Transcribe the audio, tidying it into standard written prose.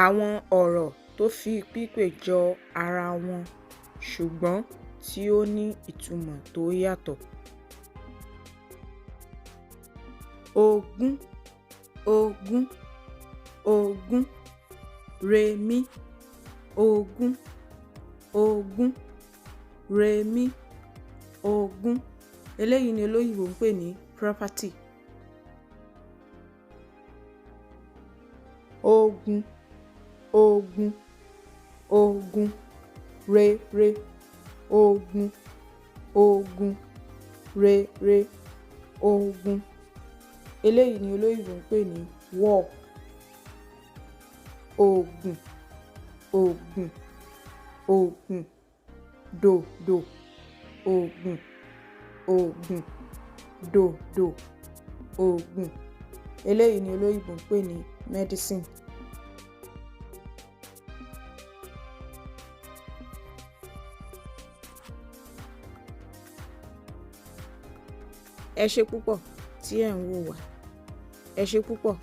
Àwọn ọ̀rọ̀ tó fi pípè jọ ara wọn ṣùgbọ́n tí ó ní ìtumọ̀ tó yàtọ̀. Ogún, ogún, ogún. Remi, ogún, ogún. Remi, ogún. Eléyìí ni olóyìnbó ń pè ní property. Ogun, ogun, ogun. Re, ogun, ogun. Re, ogun. Eléyìí ni olóyìnbó ń pè ní war. Ogun, ogun, ogun. Do, ogun, ogun. Do, ogun. Eléyìí ni olóyìnbó ń pè ní medicine. Ẹ ṣé púpọ̀ tí ẹ̀ ń wò wá. Ẹ ṣé púpọ̀